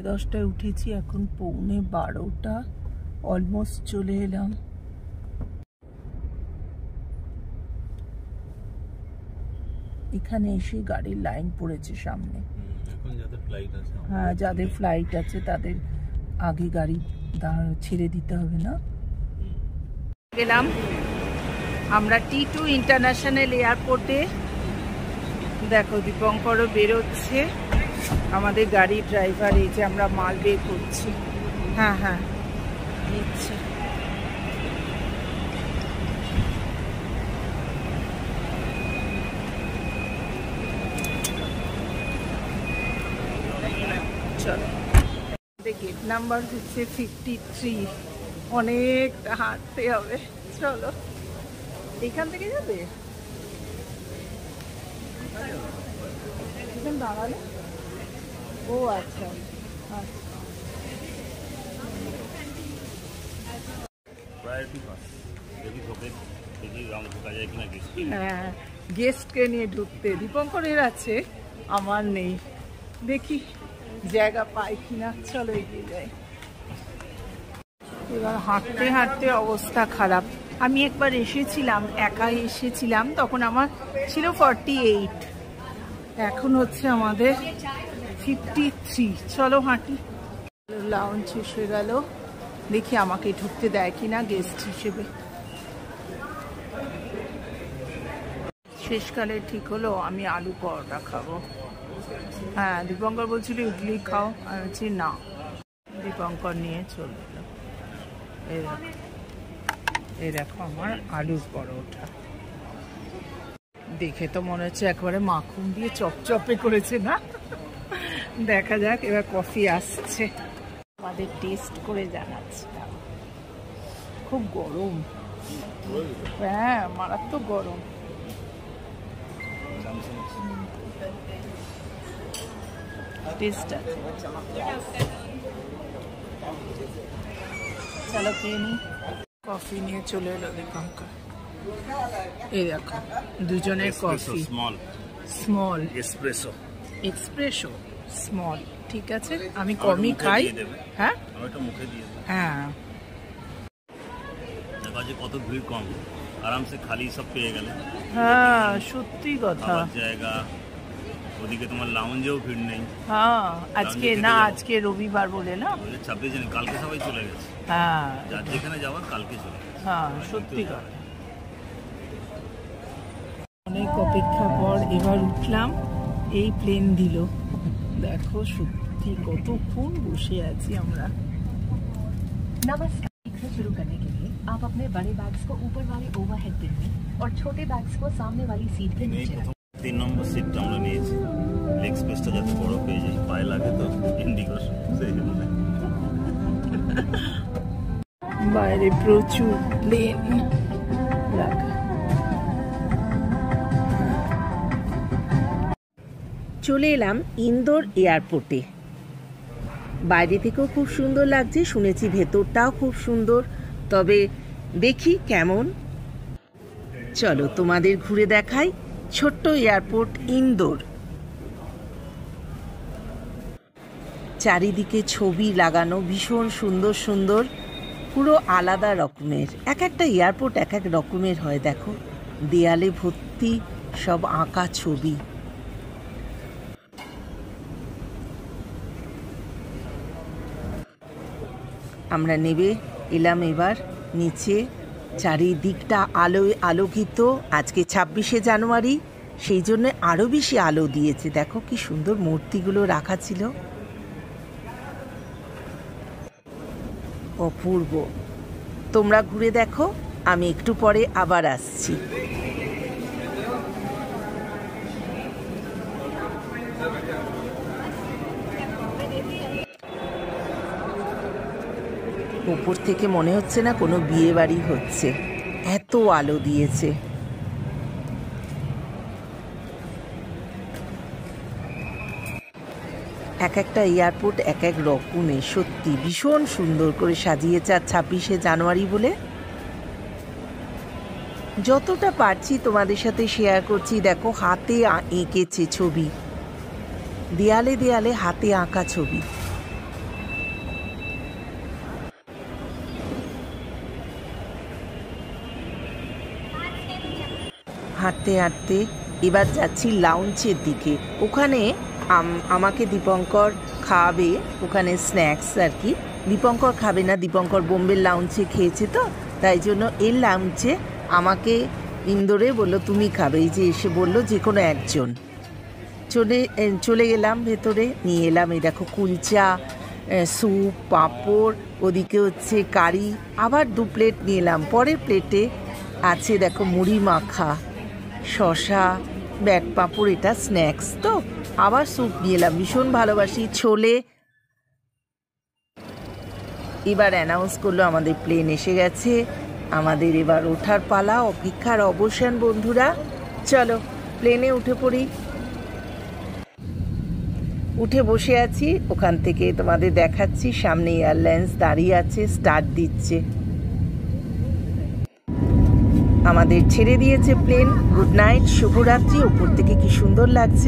10:30টায় উঠেছি, এখন 11:45, অলমোস্ট চলে এলাম। এখানে এসে গাড়ির লাইন পড়েছে সামনে। হ্যাঁ, যাদের ফ্লাইট আছে তাদের আগে গাড়ি ছেড়ে দিতে হবে না। গেলাম আমরা T2 ইন্টারন্যাশনাল এয়ারপোর্টে। দেখো দীপঙ্করও বেরোচ্ছে, আমাদের গাড়ির ড্রাইভার। এই যে আমরা মাল বের করছি। হ্যাঁ হ্যাঁ নিচ্ছি। চলো, গেট নাম্বার হচ্ছে 53, অনেকটা হাঁটতে হবে। চলো, এখান থেকে যাবে দাঁড়ালে? ও আচ্ছা, হ্যাঁ, গেস্টকে নিয়ে ঢুকতে দীপঙ্করের আছে, আমার নেই। দেখি জায়গা পাই কিনা। চলো এগিয়ে যাই। এবার হাঁটতে হাঁটতে অবস্থা খারাপ। আমি একবার এসেছিলাম, একাই এসেছিলাম, তখন আমার ছিল 48, এখন হচ্ছে আমাদের 53। চলো হাঁটি। লাউঞ্জ এসে গেল, দেখি আমাকে ঢুকতে দেয় কিনা গেস্ট হিসেবে। শেষকালে ঠিক হলো আমি আলু পরোটা খাবো। হ্যাঁ, দীপঙ্কর বলছিল ইডলি খাও, আমি বলছি না। দীপঙ্কর নিয়ে চলে এলো। এই দেখো আমার আলুর পরোটা, দেখে তো মনে হচ্ছে একেবারে মাখন দিয়ে চপচপে করেছে না? দেখা যাক। এবার কফি আসছে, আমাদের টেস্ট করে জানাচ্ছি। খুব গরম, হ্যাঁ মারাত্মক গরম। টেস্ট আছে, চলো খেয়ে নি। কফি নিয়ে চলে এলো দীপঙ্কর। এই দেখো দুজনের কফি, স্মল এক্সপ্রেসো স্মল। ঠিক আছে, আমি কমই খাই। হ্যাঁ হ্যাঁ, কত ভিড় কম, আরামসে খালি সব পেয়ে গেলে। হ্যাঁ সত্যি কথা। জায়গা ওদিকে তোমার লাউঞ্জেও ভিড় নেই। হ্যাঁ আজকে না, আজকে রবিবার বলে না, 26 জানুয়ারি, কালকে সবাই চলে গেছে। হ্যাঁ, যার যেখানে যাওয়ার কালকে চলে গেছে। হ্যাঁ সত্যি কথা। অনেক অপেক্ষা পর এবার উঠলাম, এই প্লেন দিল। দেখো সত্যি কতক্ষণ বসে আছি আমরা। नमस्कार। से शुरू करने के लिए आप अपने बड़े बैग्स को ऊपर वाले ओवरहेड बिन में और छोटे बैग्स को सामने वाली सीट के नीचे रखें। 3 নম্বর সিটটা আমরা নিয়েছি, লেগ স্পেসটা যাতে বড় পেয়ে যায়, পায়ে লাগে তো ইন্ডিগোর, সেই জন্য। বাইরে প্রচুর প্লেন লাগা। চলে এলাম ইন্দোর এয়ারপোর্টে। বাইরে থেকেও খুব সুন্দর লাগছে, শুনেছি ভেতরটাও খুব সুন্দর, তবে দেখি কেমন। চলো তোমাদের ঘুরে দেখাই ছোট্ট এয়ারপোর্ট ইন্দোর। চারিদিকে ছবি লাগানো, ভীষণ সুন্দর সুন্দর, পুরো আলাদা রকমের। এক একটা এয়ারপোর্ট এক এক রকমের হয়। দেখো দেয়ালে ভর্তি সব আঁকা ছবি। আমরা নেমে এলাম এবার নিচে। চারিদিকটা আলোয় আলোকিত। আজকে 26শে জানুয়ারি, সেই জন্য আরও বেশি আলো দিয়েছে। দেখো কি সুন্দর মূর্তিগুলো রাখা ছিল, অপূর্ব। তোমরা ঘুরে দেখো, আমি একটু পরে আবার আসছি। উপর থেকে মনে হচ্ছে না কোনো বিয়ে বাড়ি হচ্ছে, এত আলো দিয়েছে। এক একটা এয়ারপোর্ট এক এক রকমের, সত্যি ভীষণ সুন্দর করে সাজিয়েছে। আর 26শে জানুয়ারি বলে যতটা পারছি তোমাদের সাথে শেয়ার করছি। দেখো হাতে এঁকেছে ছবি, দেয়ালে দেয়ালে হাতে আঁকা ছবি। হাঁটতে হাঁটতে এবার যাচ্ছি লাউঞ্জের দিকে। ওখানে আমাকে দীপঙ্কর খাওয়াবে, ওখানে স্ন্যাক্স আর কি। দীপঙ্কর খাবে না, দীপঙ্কর বোম্বের লাউঞ্জে খেয়েছে তো, তাই জন্য এর লাউঞ্জে আমাকে ইন্দোরে বললো তুমি খাবে। এই যে এসে বললো যে কোনো একজন। চলে গেলাম ভেতরে, নিয়ে এলাম এই দেখো কুলচা, স্যুপ, পাঁপড়, ওদিকে হচ্ছে কারি, আবার 2 প্লেট নিয়ে এলাম। পরের প্লেটে আছে দেখো মুড়ি মাখা, শশা, ব্যাট পাঁপড়, এটা স্ন্যাক্স তো। আবার স্যুপ নিয়ে এলাম, ভীষণ ভালোবাসি ছোলে। এবার অ্যানাউন্স করলো আমাদের প্লেন এসে গেছে, আমাদের এবার ওঠার পালা, অপেক্ষার অবসান বন্ধুরা। চলো প্লেনে উঠে পড়ি। উঠে বসে আছি, ওখান থেকে তোমাদের দেখাচ্ছি সামনে এয়ারলাইন্স দাঁড়িয়ে আছে, স্টার্ট দিচ্ছে। আমাদের ছেড়ে দিয়েছে প্লেন। গুড নাইট, শুভরাত্রি। ওপর থেকে কি সুন্দর লাগছে।